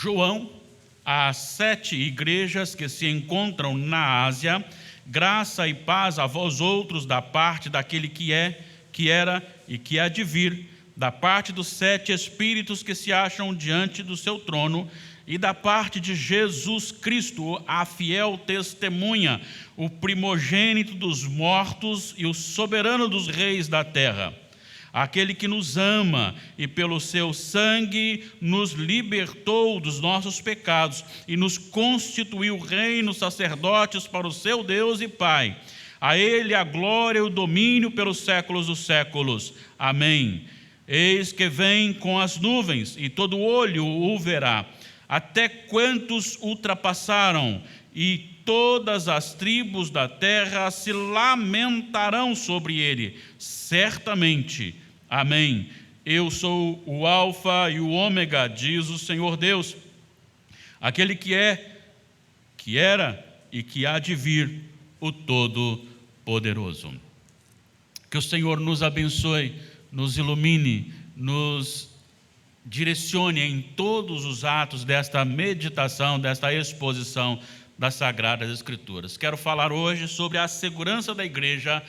João, às 7 igrejas que se encontram na Ásia, graça e paz a vós outros da parte daquele que é, que era e que há de vir, da parte dos 7 Espíritos que se acham diante do seu trono, e da parte de Jesus Cristo, a fiel testemunha, o primogênito dos mortos e o soberano dos reis da terra, aquele que nos ama e pelo seu sangue nos libertou dos nossos pecados e nos constituiu reino, sacerdotes para o seu Deus e Pai. A ele a glória e o domínio pelos séculos dos séculos. Amém. Eis que vem com as nuvens, e todo olho o verá, até quantos ultrapassaram, e todas as tribos da terra se lamentarão sobre ele. Certamente. Amém. Eu sou o Alfa e o Ômega, diz o Senhor Deus, aquele que é, que era e que há de vir, o Todo-Poderoso. Que o Senhor nos abençoe, nos ilumine, nos direcione em todos os atos desta meditação, desta exposição das Sagradas Escrituras. Quero falar hoje sobre a segurança da igreja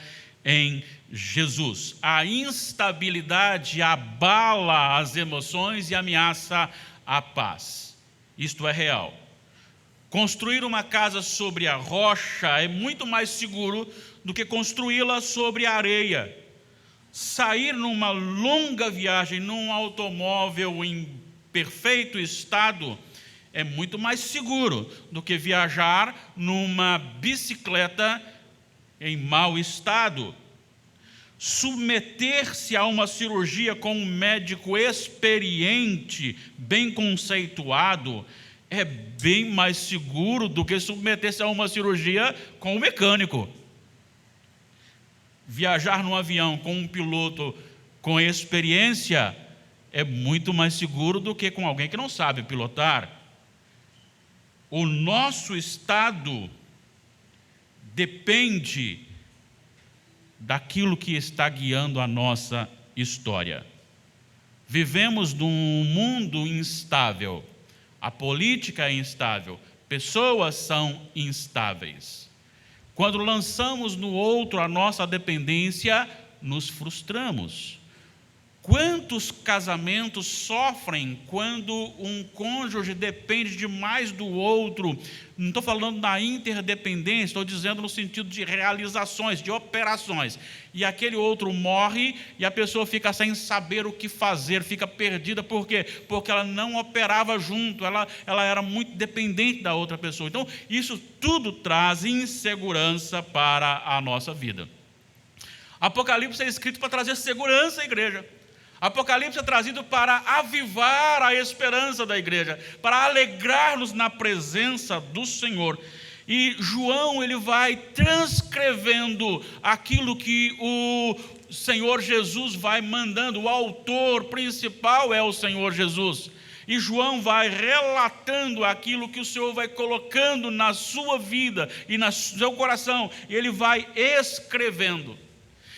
em Jesus. A instabilidade abala as emoções e ameaça a paz. Isto é real. Construir uma casa sobre a rocha é muito mais seguro do que construí-la sobre a areia. Sair numa longa viagem num automóvel em perfeito estado é muito mais seguro do que viajar numa bicicleta em mau estado. Submeter-se a uma cirurgia com um médico experiente, bem conceituado, é bem mais seguro do que submeter-se a uma cirurgia com um mecânico. Viajar num avião com um piloto com experiência é muito mais seguro do que com alguém que não sabe pilotar. O nosso estado depende daquilo que está guiando a nossa história. Vivemos num mundo instável, a política é instável, pessoas são instáveis. Quando lançamos no outro a nossa dependência, nos frustramos. Quantos casamentos sofrem quando um cônjuge depende demais do outro? Não estou falando da interdependência, estou dizendo no sentido de realizações, de operações. E aquele outro morre e a pessoa fica sem saber o que fazer, fica perdida. Por quê? Porque ela não operava junto, ela era muito dependente da outra pessoa. Então, isso tudo traz insegurança para a nossa vida. Apocalipse é escrito para trazer segurança à igreja. Apocalipse é trazido para avivar a esperança da igreja, para alegrar-nos na presença do Senhor. E João, ele vai transcrevendo aquilo que o Senhor Jesus vai mandando. O autor principal é o Senhor Jesus. E João vai relatando aquilo que o Senhor vai colocando na sua vida e no seu coração. E ele vai escrevendo.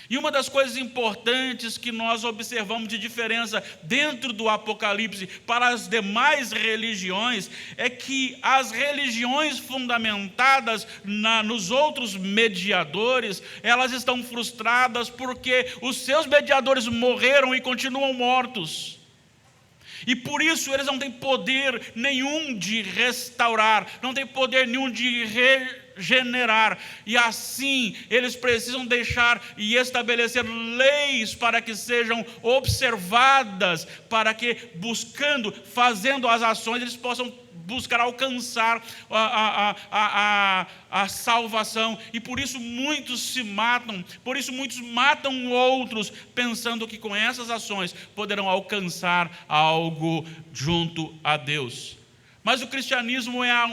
E uma das coisas importantes que nós observamos de diferença dentro do Apocalipse para as demais religiões é que as religiões fundamentadas nos outros mediadores, elas estão frustradas porque os seus mediadores morreram e continuam mortos. E por isso eles não têm poder nenhum de restaurar, não têm poder nenhum de regenerar. E assim eles precisam deixar e estabelecer leis para que sejam observadas, para que fazendo as ações, eles possam buscar alcançar a salvação. E por isso muitos se matam, por isso muitos matam outros, pensando que com essas ações poderão alcançar algo junto a Deus. Mas o cristianismo é a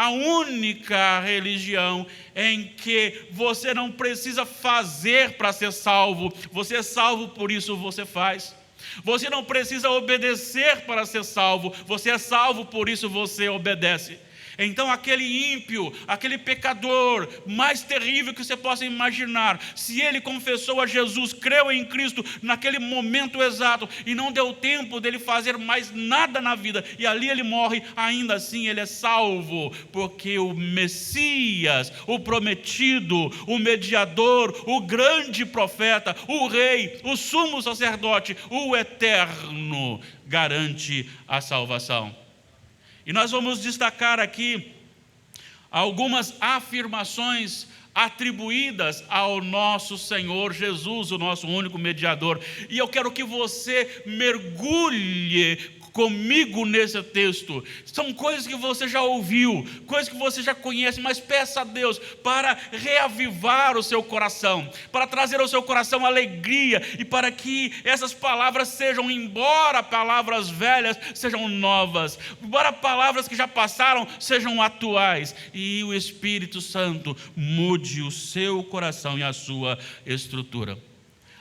única religião em que você não precisa fazer para ser salvo, você é salvo, por isso você faz. Você não precisa obedecer para ser salvo, você é salvo, por isso você obedece. Então aquele ímpio, aquele pecador mais terrível que você possa imaginar, se ele confessou a Jesus, creu em Cristo naquele momento exato e não deu tempo dele fazer mais nada na vida, e ali ele morre, ainda assim ele é salvo, porque o Messias, o prometido, o mediador, o grande profeta, o rei, o sumo sacerdote, o eterno, garante a salvação. E nós vamos destacar aqui algumas afirmações atribuídas ao nosso Senhor Jesus, o nosso único mediador. E eu quero que você mergulhe comigo nesse texto. São coisas que você já ouviu, coisas que você já conhece, mas peça a Deus para reavivar o seu coração, para trazer ao seu coração alegria, e para que essas palavras sejam, embora palavras velhas, sejam novas, embora palavras que já passaram sejam atuais, e o Espírito Santo mude o seu coração e a sua estrutura.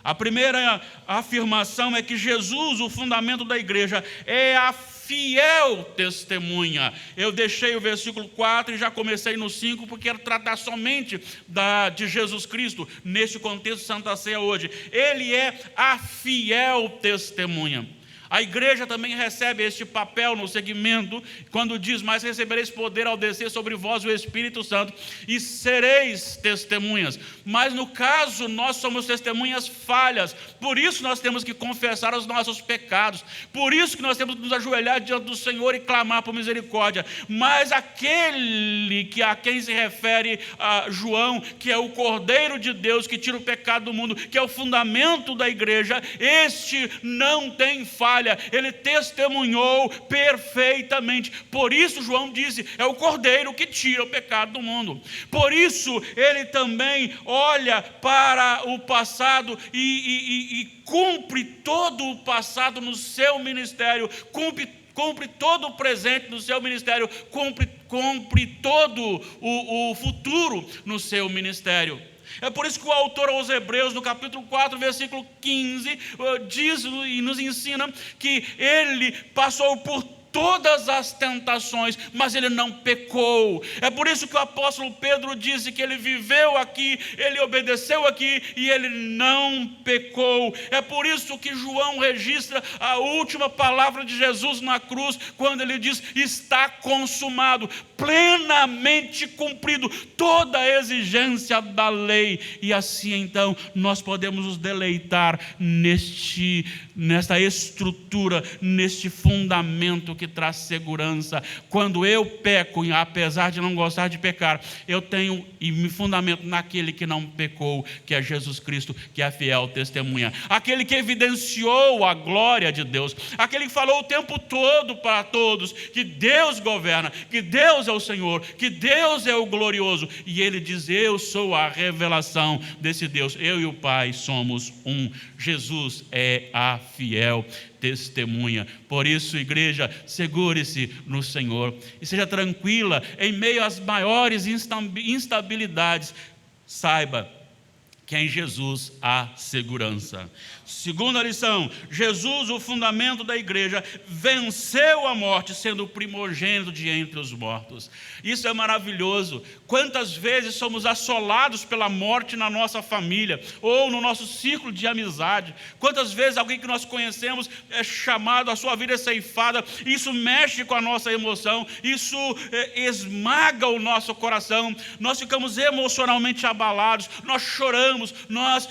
A primeira afirmação é que Jesus, o fundamento da igreja, é a fiel testemunha. Eu deixei o versículo 4 e já comecei no 5, porque quero tratar somente de Jesus Cristo, nesse contexto Santa Ceia hoje. Ele é a fiel testemunha. A igreja também recebe este papel no segmento, quando diz: mas recebereis poder ao descer sobre vós o Espírito Santo, e sereis testemunhas. Mas no caso, nós somos testemunhas falhas, por isso nós temos que confessar os nossos pecados, por isso que nós temos que nos ajoelhar diante do Senhor e clamar por misericórdia. Mas aquele a quem se refere a João, que é o Cordeiro de Deus, que tira o pecado do mundo, que é o fundamento da igreja, este não tem falha. Ele testemunhou perfeitamente. Por isso João disse: é o Cordeiro que tira o pecado do mundo. Por isso ele também olha para o passado e cumpre todo o passado no seu ministério, cumpre todo o presente no seu ministério, cumpre todo o futuro no seu ministério. É por isso que o autor aos Hebreus, no capítulo 4, versículo 15, diz e nos ensina que ele passou por todas as tentações, mas ele não pecou. É por isso que o apóstolo Pedro disse que ele viveu aqui, ele obedeceu aqui e ele não pecou. É por isso que João registra a última palavra de Jesus na cruz, quando ele diz: está consumado, plenamente cumprido toda a exigência da lei. E assim então nós podemos nos deleitar nesta estrutura, neste fundamento que traz segurança. Quando eu peco, apesar de não gostar de pecar, eu tenho e me fundamento naquele que não pecou, que é Jesus Cristo, que é a fiel testemunha, aquele que evidenciou a glória de Deus, aquele que falou o tempo todo para todos que Deus governa, que Deus é o Senhor, que Deus é o glorioso, e ele diz: eu sou a revelação desse Deus, eu e o Pai somos um. Jesus é a fiel testemunha. Por isso, igreja, segure-se no Senhor e seja tranquila em meio às maiores instabilidades. Saiba que em Jesus há segurança. Segunda lição: Jesus, o fundamento da igreja, venceu a morte, sendo o primogênito de entre os mortos. Isso é maravilhoso. Quantas vezes somos assolados pela morte na nossa família ou no nosso círculo de amizade? Quantas vezes alguém que nós conhecemos é chamado, a sua vida é ceifada? Isso mexe com a nossa emoção, isso esmaga o nosso coração. Nós ficamos emocionalmente abalados, nós choramos, nós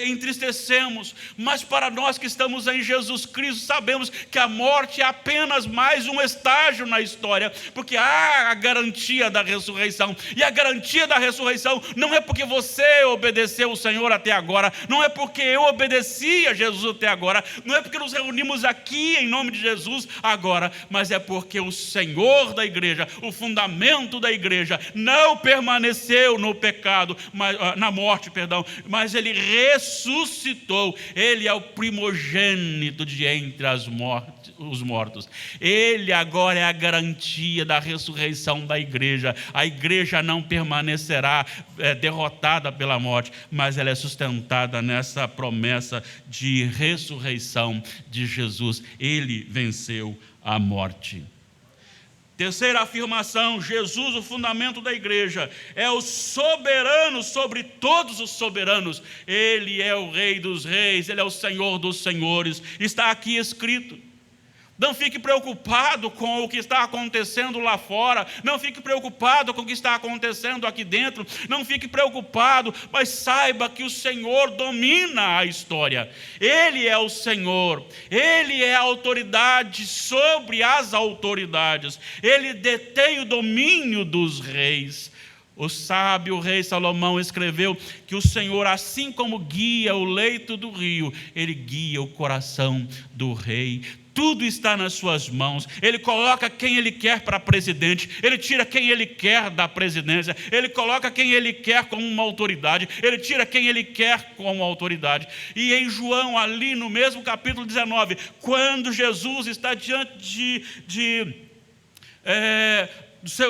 entristecemos. Mas para nós que estamos em Jesus Cristo, sabemos que a morte é apenas mais um estágio na história, porque há a garantia da ressurreição. E a garantia da ressurreição não é porque você obedeceu o Senhor até agora, não é porque eu obedeci a Jesus até agora, não é porque nos reunimos aqui em nome de Jesus agora, mas é porque o Senhor da igreja, o fundamento da igreja, não permaneceu no pecado, na morte, mas ele ressuscitou. Ele é o primogênito de entre os mortos. Ele agora é a garantia da ressurreição da igreja. A igreja não permanecerá derrotada pela morte, mas ela é sustentada nessa promessa de ressurreição de Jesus. Ele venceu a morte. Terceira afirmação: Jesus, o fundamento da igreja, é o soberano sobre todos os soberanos. Ele é o Rei dos reis, Ele é o Senhor dos senhores. Está aqui escrito. Não fique preocupado com o que está acontecendo lá fora. Não fique preocupado com o que está acontecendo aqui dentro. Não fique preocupado, mas saiba que o Senhor domina a história. Ele é o Senhor. Ele é a autoridade sobre as autoridades. Ele detém o domínio dos reis. O sábio rei Salomão escreveu que o Senhor, assim como guia o leito do rio, Ele guia o coração do rei. Tudo está nas suas mãos. Ele coloca quem Ele quer para presidente, Ele tira quem Ele quer da presidência, Ele coloca quem Ele quer como uma autoridade, Ele tira quem Ele quer como autoridade. E em João, ali no mesmo capítulo 19, quando Jesus está diante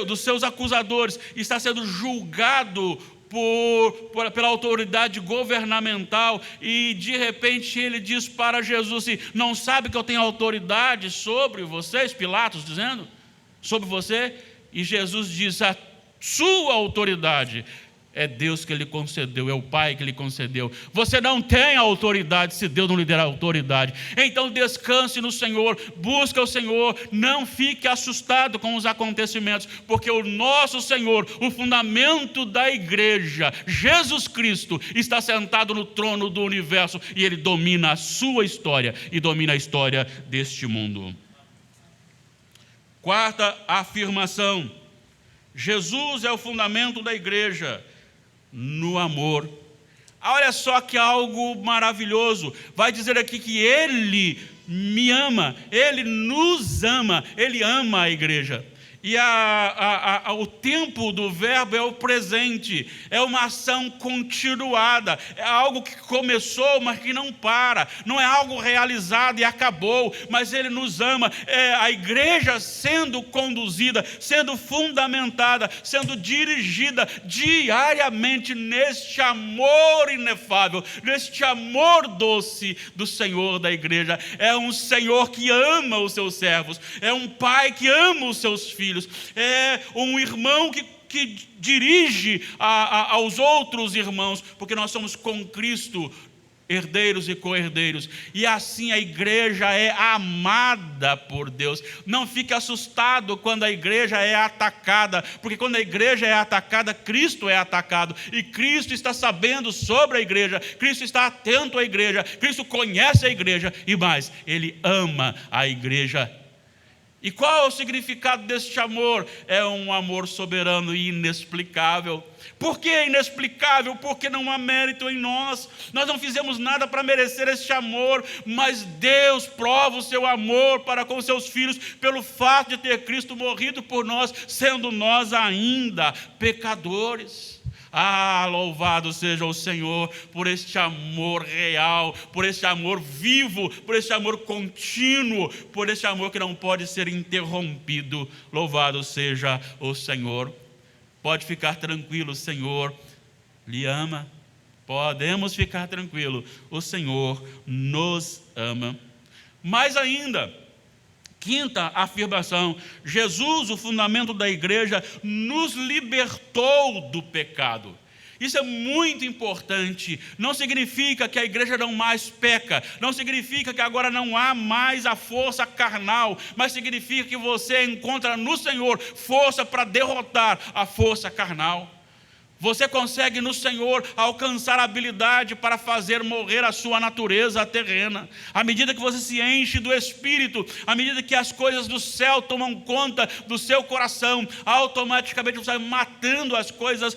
dos seus acusadores, está sendo julgado pela autoridade governamental, e de repente ele diz para Jesus assim: não sabe que eu tenho autoridade sobre vocês? Pilatos dizendo sobre você. E Jesus diz: a sua autoridade é Deus que lhe concedeu, é o Pai que lhe concedeu. Você não tem autoridade se Deus não lhe der autoridade. Então descanse no Senhor, busca o Senhor, não fique assustado com os acontecimentos, porque o nosso Senhor, o fundamento da igreja, Jesus Cristo, está sentado no trono do universo, e Ele domina a sua história e domina a história deste mundo. Quarta afirmação: Jesus é o fundamento da igreja no amor. Olha só que algo maravilhoso. Vai dizer aqui que Ele me ama, Ele nos ama, Ele ama a igreja. E o tempo do verbo é o presente, é uma ação continuada, é algo que começou, mas que não para, não é algo realizado e acabou, mas Ele nos ama. É a igreja sendo conduzida, sendo fundamentada, sendo dirigida diariamente neste amor inefável, neste amor doce do Senhor da igreja. É um Senhor que ama os seus servos, é um Pai que ama os seus filhos, é um irmão que dirige aos outros irmãos, porque nós somos com Cristo herdeiros e co-herdeiros, e assim a igreja é amada por Deus. Não fique assustado quando a igreja é atacada, porque quando a igreja é atacada, Cristo é atacado, e Cristo está sabendo sobre a igreja, Cristo está atento à igreja, Cristo conhece a igreja, e mais, Ele ama a igreja. E qual é o significado deste amor? É um amor soberano e inexplicável. Por que inexplicável? Porque não há mérito em nós. Nós não fizemos nada para merecer este amor, mas Deus prova o seu amor para com seus filhos pelo fato de ter Cristo morrido por nós, sendo nós ainda pecadores. Ah, louvado seja o Senhor por este amor real, por este amor vivo, por este amor contínuo, por este amor que não pode ser interrompido. Louvado seja o Senhor. Pode ficar tranquilo, o Senhor lhe ama. Podemos ficar tranquilo, o Senhor nos ama. Mais ainda, quinta afirmação: Jesus, o fundamento da igreja, nos libertou do pecado. Isso é muito importante. Não significa que a igreja não mais peca, não significa que agora não há mais a força carnal, mas significa que você encontra no Senhor força para derrotar a força carnal. Você consegue no Senhor alcançar a habilidade para fazer morrer a sua natureza terrena. À medida que você se enche do Espírito, à medida que as coisas do céu tomam conta do seu coração, automaticamente você vai matando as coisas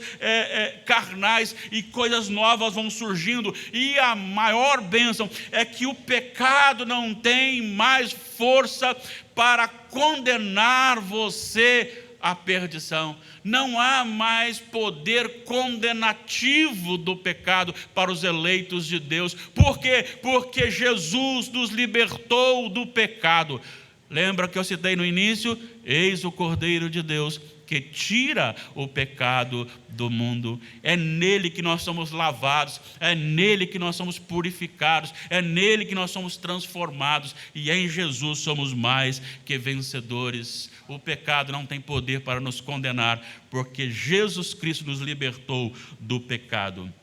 carnais, e coisas novas vão surgindo. E a maior bênção é que o pecado não tem mais força para condenar você à perdição. Não há mais poder condenativo do pecado para os eleitos de Deus. Por quê? Porque Jesus nos libertou do pecado. Lembra que eu citei no início? Eis o Cordeiro de Deus que tira o pecado do mundo. É nele que nós somos lavados, é nele que nós somos purificados, é nele que nós somos transformados, e em Jesus somos mais que vencedores. O pecado não tem poder para nos condenar, porque Jesus Cristo nos libertou do pecado.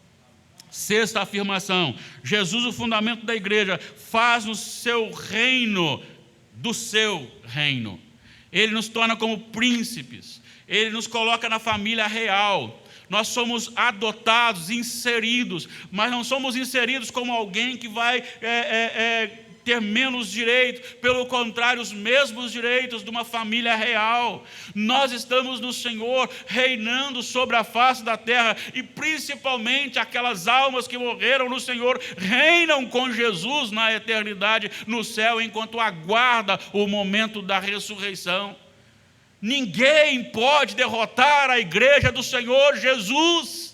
Sexta afirmação: Jesus, o fundamento da igreja, faz o seu reino do seu reino. Ele nos torna como príncipes, ele nos coloca na família real. Nós somos adotados, inseridos, mas não somos inseridos como alguém que vai ter menos direitos, pelo contrário, os mesmos direitos de uma família real. Nós estamos no Senhor, reinando sobre a face da terra, e principalmente aquelas almas que morreram no Senhor, reinam com Jesus na eternidade, no céu, enquanto aguarda o momento da ressurreição. Ninguém pode derrotar a igreja do Senhor Jesus.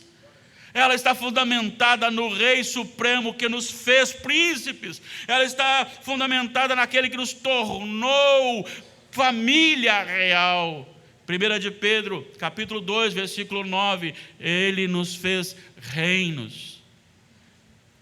Ela está fundamentada no Rei Supremo que nos fez príncipes. Ela está fundamentada naquele que nos tornou família real. 1 de Pedro, capítulo 2, versículo 9. Ele nos fez reinos.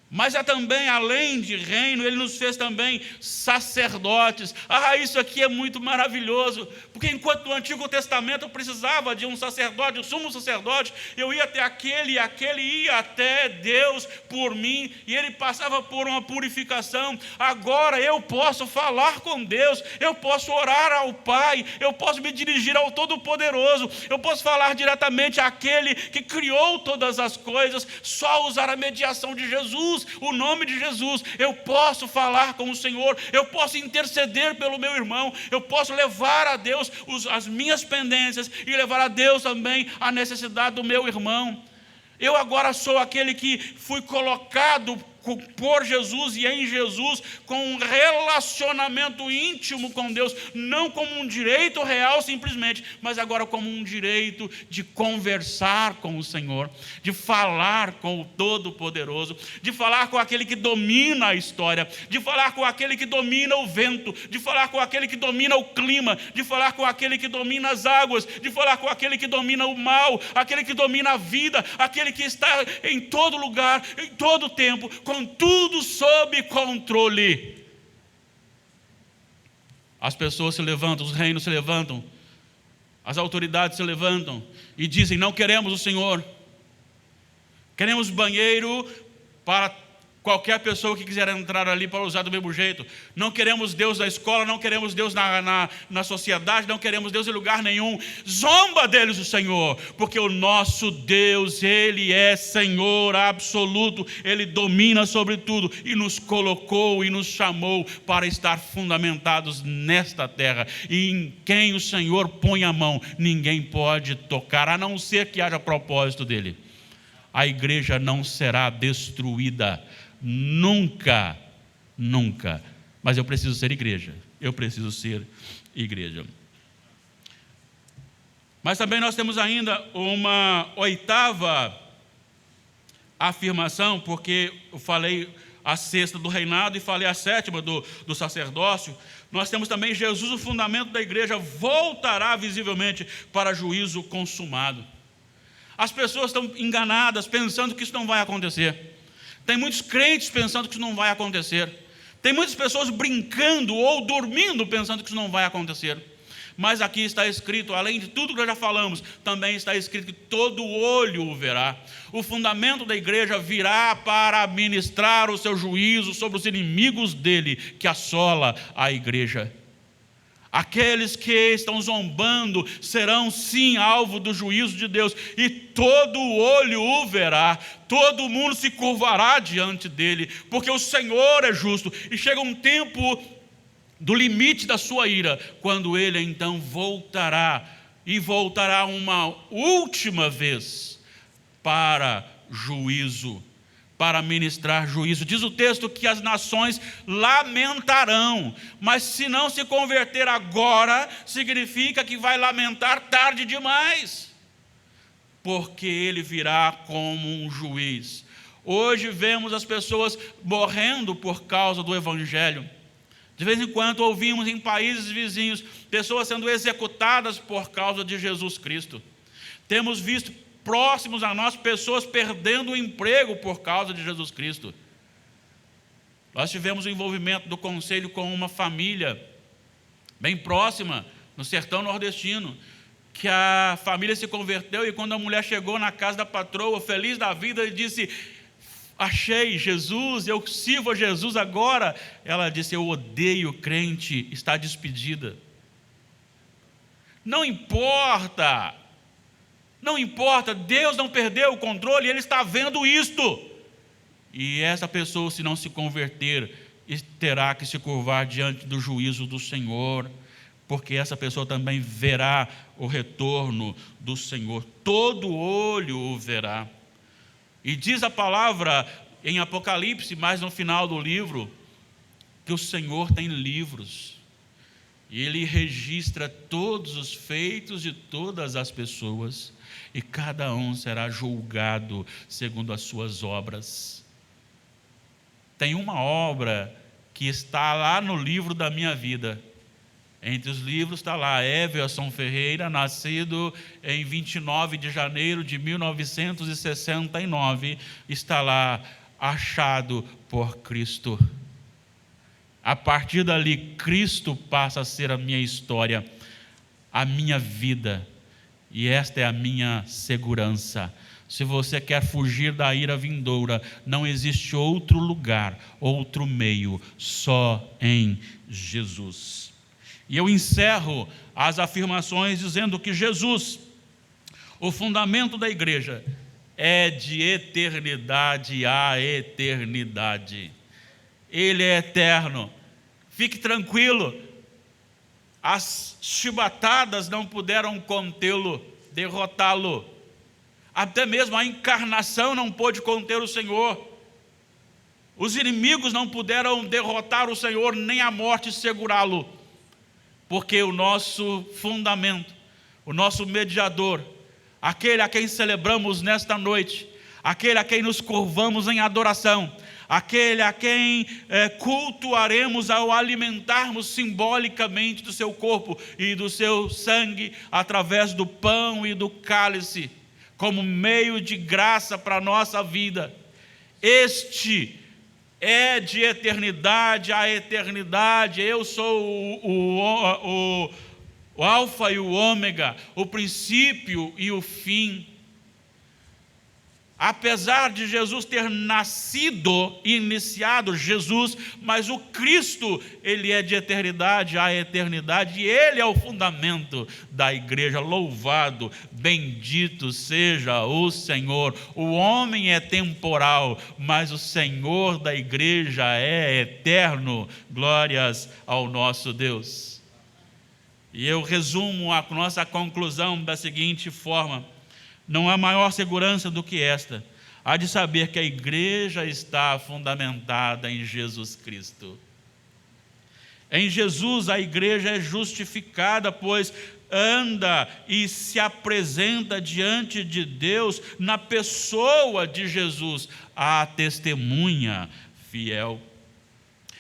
Mas também, além de reino, ele nos fez também sacerdotes. Isso aqui é muito maravilhoso, porque enquanto no Antigo Testamento eu precisava de um sacerdote, um sumo sacerdote, eu ia até aquele, e aquele ia até Deus por mim, e ele passava por uma purificação. Agora eu posso falar com Deus, eu posso orar ao Pai, eu posso me dirigir ao Todo-Poderoso, eu posso falar diretamente àquele que criou todas as coisas, só usar a mediação de Jesus, o nome de Jesus. Eu posso falar com o Senhor, eu posso interceder pelo meu irmão, eu posso levar a Deus as minhas pendências e levar a Deus também a necessidade do meu irmão. Eu agora sou aquele que fui colocado por Jesus e em Jesus, com um relacionamento íntimo com Deus, não como um direito real simplesmente, mas agora como um direito de conversar com o Senhor, de falar com o Todo-Poderoso, de falar com aquele que domina a história, de falar com aquele que domina o vento, de falar com aquele que domina o clima, de falar com aquele que domina as águas, de falar com aquele que domina o mal, aquele que domina a vida, aquele que está em todo lugar, em todo tempo, com tudo sob controle. As pessoas se levantam, os reinos se levantam, as autoridades se levantam e dizem: não queremos o Senhor, queremos banheiro para qualquer pessoa que quiser entrar ali para usar do mesmo jeito. Não queremos Deus na escola, não queremos Deus na sociedade, não queremos Deus em lugar nenhum. Zomba deles o Senhor, porque o nosso Deus, Ele é Senhor absoluto, Ele domina sobre tudo e nos colocou e nos chamou para estar fundamentados nesta terra. E em quem o Senhor põe a mão, ninguém pode tocar, a não ser que haja propósito dEle. A igreja não será destruída. Nunca, nunca. Mas eu preciso ser igreja. Eu preciso ser igreja. Mas também nós temos ainda uma oitava afirmação, porque eu falei a sexta do reinado e falei a sétima do sacerdócio. Nós temos também Jesus, o fundamento da igreja, voltará visivelmente para juízo consumado. As pessoas estão enganadas, pensando que isso não vai acontecer. Tem muitos crentes pensando que isso não vai acontecer. Tem muitas pessoas brincando ou dormindo pensando que isso não vai acontecer. Mas aqui está escrito, além de tudo que nós já falamos, também está escrito que todo olho o verá. O fundamento da igreja virá para ministrar o seu juízo sobre os inimigos dele, que assola a igreja. Aqueles que estão zombando serão sim alvo do juízo de Deus, e todo olho o verá, todo mundo se curvará diante dele, porque o Senhor é justo, e chega um tempo do limite da sua ira, quando ele então voltará, e voltará uma última vez para juízo, para ministrar juízo. Diz o texto que as nações lamentarão, mas se não se converter agora, significa que vai lamentar tarde demais, porque ele virá como um juiz. Hoje vemos as pessoas morrendo por causa do evangelho, De vez em quando ouvimos em países vizinhos pessoas sendo executadas por causa de Jesus Cristo. Temos visto próximos a nós pessoas perdendo o emprego por causa de Jesus Cristo. Nós tivemos o envolvimento do conselho com uma família bem próxima, no sertão nordestino, que a família se converteu, e quando a mulher chegou na casa da patroa, feliz da vida, e disse: achei Jesus, eu sirvo a Jesus agora. Ela disse: eu odeio crente, está despedida. Não importa, Deus não perdeu o controle, Ele está vendo isto. E essa pessoa, se não se converter, terá que se curvar diante do juízo do Senhor, porque essa pessoa também verá o retorno do Senhor, todo olho o verá. E diz a palavra em Apocalipse, mais no final do livro, que o Senhor tem livros, e Ele registra todos os feitos de todas as pessoas, e cada um será julgado segundo as suas obras. Tem uma obra que está lá no livro da minha vida. Entre os livros está lá Everson Ferreira, nascido em 29 de janeiro de 1969, está lá, achado por Cristo. A partir dali, Cristo passa a ser a minha história, a minha vida, e esta é a minha segurança. Se você quer fugir da ira vindoura, não existe outro lugar, outro meio, só em Jesus. E eu encerro as afirmações dizendo que Jesus, o fundamento da igreja, é de eternidade a eternidade. Ele é eterno. Fique tranquilo, as chibatadas não puderam contê-lo, derrotá-lo. Até mesmo a encarnação não pôde conter o Senhor. Os inimigos não puderam derrotar o Senhor, nem a morte segurá-lo. Porque o nosso fundamento, o nosso mediador, aquele a quem celebramos nesta noite, aquele a quem nos curvamos em adoração, aquele a quem cultuaremos ao alimentarmos simbolicamente do seu corpo e do seu sangue, através do pão e do cálice, como meio de graça para a nossa vida. Este é de eternidade a eternidade. Eu sou o alfa e o ômega, o princípio e o fim. Apesar de Jesus ter nascido e iniciado Jesus, mas o Cristo, Ele é de eternidade a eternidade, e Ele é o fundamento da igreja. Louvado, bendito seja o Senhor. O homem é temporal, mas o Senhor da igreja é eterno. Glórias ao nosso Deus. E eu resumo a nossa conclusão da seguinte forma: não há maior segurança do que esta, há de saber que a igreja está fundamentada em Jesus Cristo. Em Jesus a igreja é justificada, pois anda e se apresenta diante de Deus na pessoa de Jesus, a testemunha fiel.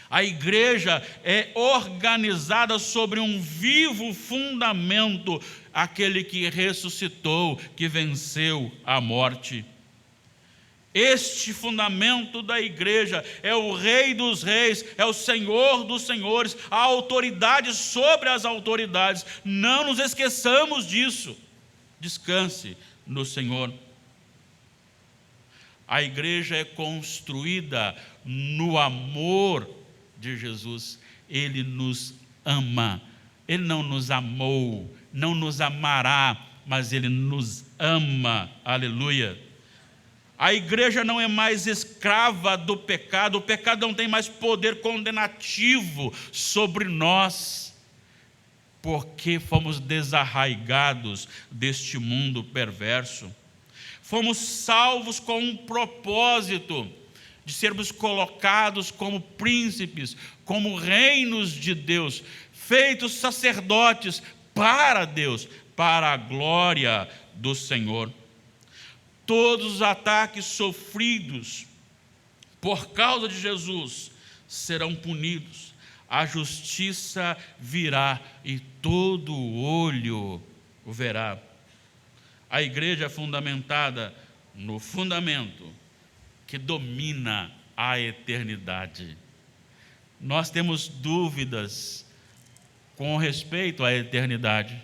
A igreja é organizada sobre um vivo fundamento, aquele que ressuscitou, que venceu a morte. Este fundamento da igreja é o Rei dos Reis, é o Senhor dos Senhores, a autoridade sobre as autoridades. Não nos esqueçamos disso. Descanse no Senhor. A igreja é construída no amor de Jesus. Ele nos ama. Ele não nos amou, não nos amará, mas Ele nos ama. Aleluia. A igreja não é mais escrava do pecado. O pecado não tem mais poder condenativo sobre nós, porque fomos desarraigados deste mundo perverso. Fomos salvos com um propósito de sermos colocados como príncipes, como reinos de Deus, feitos sacerdotes para Deus, para a glória do Senhor. Todos os ataques sofridos por causa de Jesus serão punidos. a justiça virá e todo olho o verá. A igreja é fundamentada no fundamento que domina a eternidade. Nós temos dúvidas com respeito à eternidade.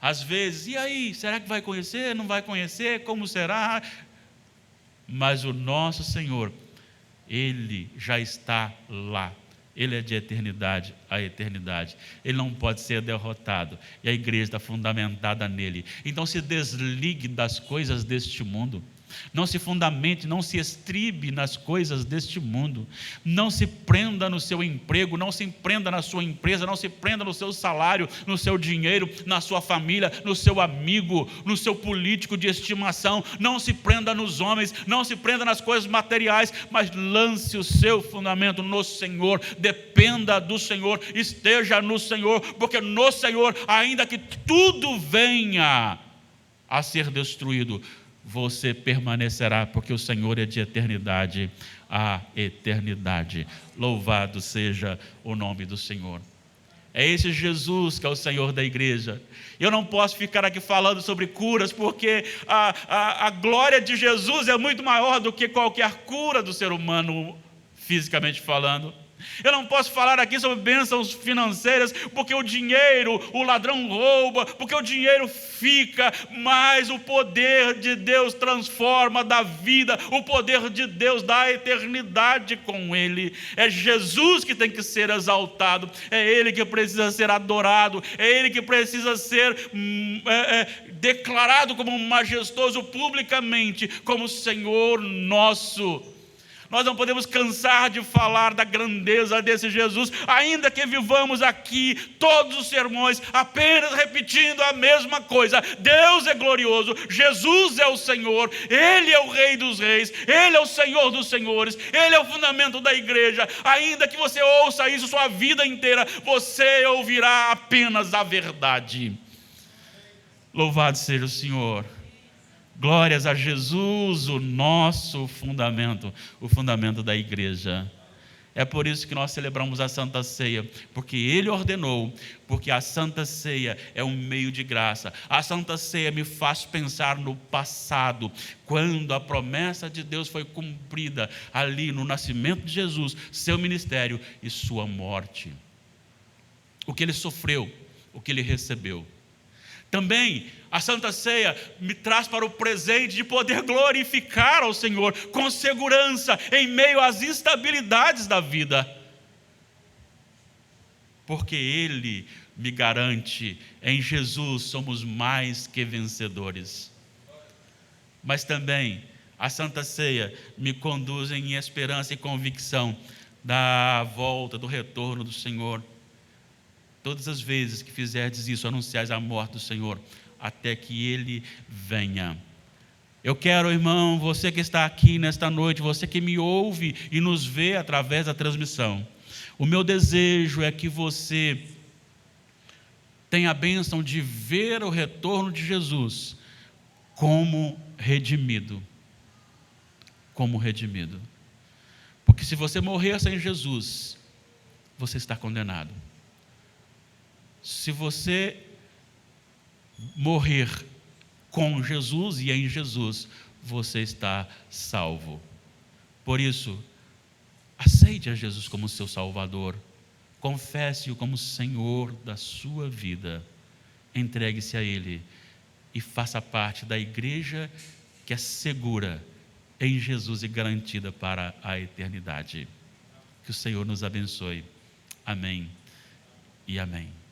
Às vezes, e aí, será que vai conhecer? Não vai conhecer? Como será? Mas o nosso Senhor, Ele já está lá. Ele é de eternidade a eternidade. Ele não pode ser derrotado. E a igreja está fundamentada nele. Então se desligue das coisas deste mundo. Não se fundamente, não se estribe nas coisas deste mundo. Não se prenda no seu emprego, não se prenda na sua empresa, não se prenda no seu salário, no seu dinheiro, na sua família, no seu amigo, no seu político de estimação. Não se prenda nos homens, não se prenda nas coisas materiais, mas lance o seu fundamento no Senhor. Dependa do Senhor, esteja no Senhor, porque no Senhor, ainda que tudo venha a ser destruído, você permanecerá, porque o Senhor é de eternidade a eternidade. Louvado seja o nome do Senhor. É esse Jesus que é o Senhor da igreja. Eu não posso ficar aqui falando sobre curas, porque a glória de Jesus é muito maior do que qualquer cura do ser humano, fisicamente falando. Eu não posso falar aqui sobre bênçãos financeiras, porque o dinheiro, o ladrão rouba, porque o dinheiro fica, mas o poder de Deus transforma, dá vida, o poder de Deus dá eternidade com ele. É Jesus que tem que ser exaltado, é Ele que precisa ser adorado, é Ele que precisa ser declarado como majestoso publicamente, como Senhor nosso. Nós não podemos cansar de falar da grandeza desse Jesus, ainda que vivamos aqui todos os sermões apenas repetindo a mesma coisa. Deus é glorioso, Jesus é o Senhor, Ele é o Rei dos Reis, Ele é o Senhor dos Senhores, Ele é o fundamento da igreja. Ainda que você ouça isso sua vida inteira, você ouvirá apenas a verdade. Louvado seja o Senhor. Glórias a Jesus, o nosso fundamento, o fundamento da igreja. É por isso que nós celebramos a Santa Ceia, porque Ele ordenou, porque a Santa Ceia é um meio de graça. A Santa Ceia me faz pensar no passado, quando a promessa de Deus foi cumprida ali no nascimento de Jesus, seu ministério e sua morte. O que Ele sofreu, o que Ele recebeu. Também a Santa Ceia me traz para o presente de poder glorificar ao Senhor com segurança em meio às instabilidades da vida. Porque Ele me garante, em Jesus somos mais que vencedores. Mas também a Santa Ceia me conduz em esperança e convicção da volta, do retorno do Senhor. Todas as vezes que fizerdes isso, anunciais a morte do Senhor, até que Ele venha. Eu quero, irmão, você que está aqui nesta noite, você que me ouve e nos vê através da transmissão, o meu desejo é que você tenha a bênção de ver o retorno de Jesus como redimido. Como redimido. Porque se você morrer sem Jesus, você está condenado. Se você morrer com Jesus e em Jesus, você está salvo. Por isso, aceite a Jesus como seu Salvador, confesse-o como Senhor da sua vida, entregue-se a Ele e faça parte da igreja que é segura em Jesus e garantida para a eternidade. Que o Senhor nos abençoe. Amém e amém.